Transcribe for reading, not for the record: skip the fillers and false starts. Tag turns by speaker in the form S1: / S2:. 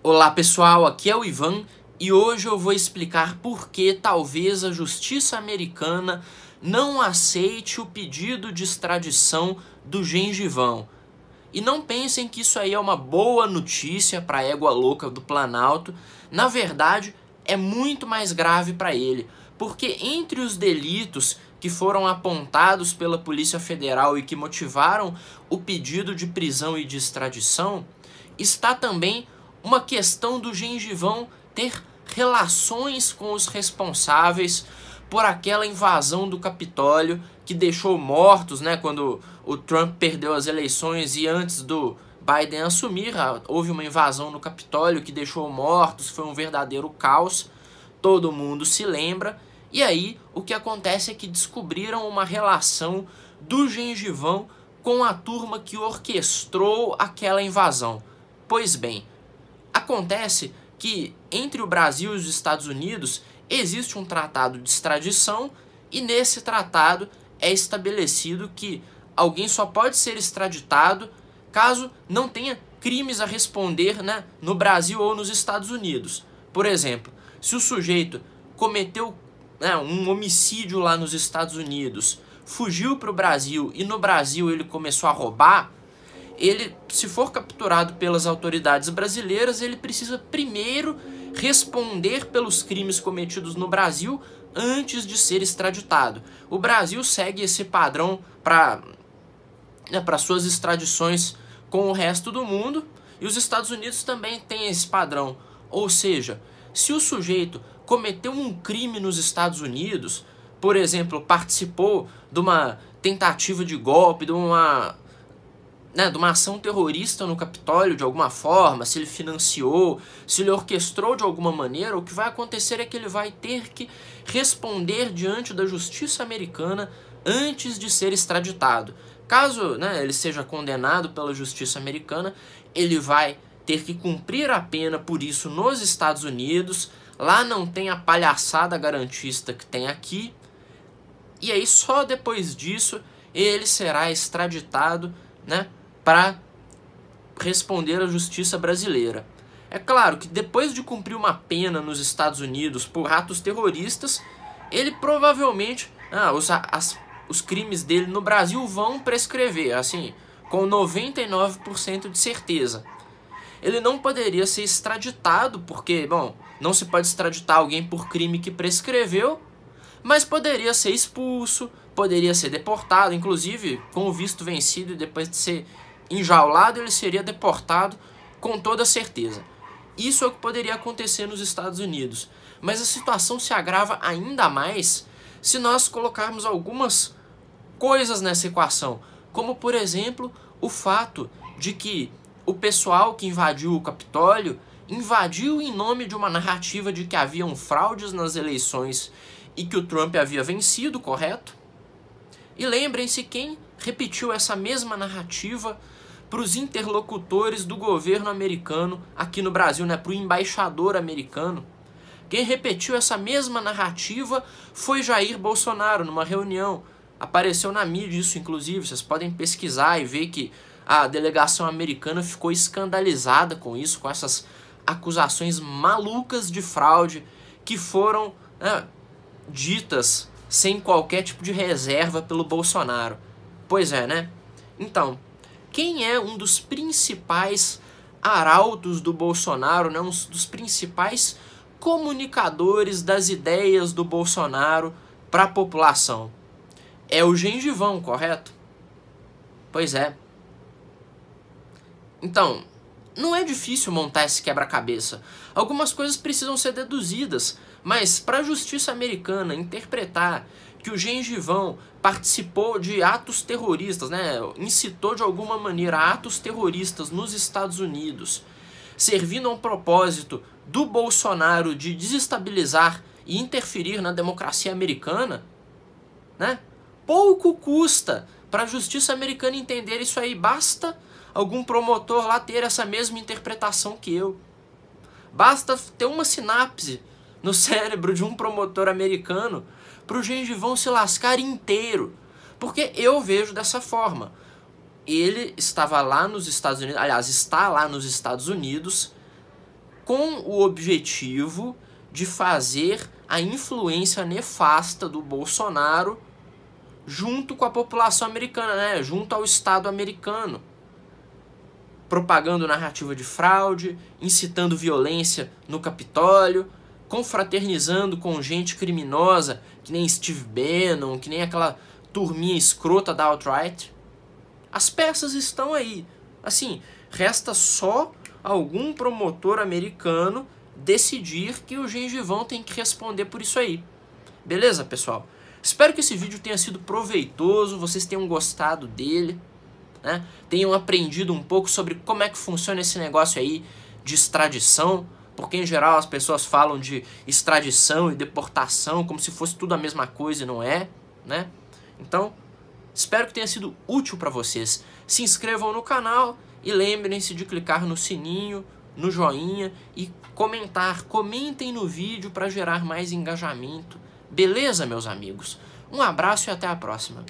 S1: Olá pessoal, aqui é o Ivan e hoje eu vou explicar por que talvez a justiça americana não aceite o pedido de extradição do Gengivão. E não pensem que isso aí é uma boa notícia para a égua louca do Planalto. Na verdade, é muito mais grave para ele, porque entre os delitos que foram apontados pela Polícia Federal e que motivaram o pedido de prisão e de extradição, está também uma questão do Gengivão ter relações com os responsáveis por aquela invasão do Capitólio que deixou mortos, né, quando o Trump perdeu as eleições e antes do Biden assumir, houve uma invasão no Capitólio que deixou mortos, foi um verdadeiro caos, todo mundo se lembra. E aí o que acontece é que descobriram uma relação do Gengivão com a turma que orquestrou aquela invasão. Pois bem, acontece que entre o Brasil e os Estados Unidos existe um tratado de extradição e nesse tratado é estabelecido que alguém só pode ser extraditado caso não tenha crimes a responder, né, no Brasil ou nos Estados Unidos. Por exemplo, se o sujeito cometeu, né, um homicídio lá nos Estados Unidos, fugiu para o Brasil e no Brasil ele começou a roubar, ele, se for capturado pelas autoridades brasileiras, ele precisa primeiro responder pelos crimes cometidos no Brasil antes de ser extraditado. O Brasil segue esse padrão para suas extradições com o resto do mundo e os Estados Unidos também têm esse padrão. Ou seja, se o sujeito cometeu um crime nos Estados Unidos, por exemplo, participou de uma tentativa de golpe, de uma ação terrorista no Capitólio de alguma forma, se ele financiou, se ele orquestrou de alguma maneira, o que vai acontecer é que ele vai ter que responder diante da justiça americana antes de ser extraditado. Caso, né, ele seja condenado pela justiça americana, ele vai ter que cumprir a pena por isso nos Estados Unidos. Lá não tem a palhaçada garantista que tem aqui. E aí só depois disso ele será extraditado, né, para responder à justiça brasileira. É claro que depois de cumprir uma pena nos Estados Unidos por atos terroristas, ele provavelmente, os crimes dele no Brasil vão prescrever, assim, com 99% de certeza. Ele não poderia ser extraditado porque, bom, não se pode extraditar alguém por crime que prescreveu, mas poderia ser expulso, poderia ser deportado, inclusive com o visto vencido e depois de ser enjaulado, ele seria deportado com toda certeza. Isso é o que poderia acontecer nos Estados Unidos. Mas a situação se agrava ainda mais se nós colocarmos algumas coisas nessa equação, como por exemplo o fato de que o pessoal que invadiu o Capitólio invadiu em nome de uma narrativa de que haviam fraudes nas eleições e que o Trump havia vencido, correto? E lembrem-se quem repetiu essa mesma narrativa para os interlocutores do governo americano aqui no Brasil, né, para o embaixador americano. Quem repetiu essa mesma narrativa foi Jair Bolsonaro, numa reunião. Apareceu na mídia isso, inclusive, vocês podem pesquisar e ver que a delegação americana ficou escandalizada com isso, com essas acusações malucas de fraude que foram, ditas sem qualquer tipo de reserva pelo Bolsonaro. Pois é, né? Então, quem é um dos principais arautos do Bolsonaro, né? Um dos principais comunicadores das ideias do Bolsonaro para a população? É o Gengivão, correto? Pois é. Então, não é difícil montar esse quebra-cabeça. Algumas coisas precisam ser deduzidas, mas para a justiça americana interpretar que o Gengivão participou de atos terroristas, né, incitou de alguma maneira atos terroristas nos Estados Unidos, servindo a um propósito do Bolsonaro de desestabilizar e interferir na democracia americana, né, pouco custa para a justiça americana entender isso aí. Basta algum promotor lá ter essa mesma interpretação que eu. Basta ter uma sinapse no cérebro de um promotor americano para o Gengivão se lascar inteiro. Porque eu vejo dessa forma. Ele estava lá nos Estados Unidos, aliás, está lá nos Estados Unidos, com o objetivo de fazer a influência nefasta do Bolsonaro junto com a população americana, né? Junto ao Estado americano. Propagando narrativa de fraude, incitando violência no Capitólio, confraternizando com gente criminosa, que nem Steve Bannon, que nem aquela turminha escrota da alt-right. As peças estão aí. Assim, resta só algum promotor americano decidir que o gengivão tem que responder por isso aí. Beleza, pessoal? Espero que esse vídeo tenha sido proveitoso, vocês tenham gostado dele, né? Tenham aprendido um pouco sobre como é que funciona esse negócio aí de extradição, porque em geral as pessoas falam de extradição e deportação como se fosse tudo a mesma coisa e não é, né? Então, espero que tenha sido útil para vocês. Se inscrevam no canal e lembrem-se de clicar no sininho, no joinha e comentar. Comentem no vídeo para gerar mais engajamento. Beleza, meus amigos? Um abraço e até a próxima.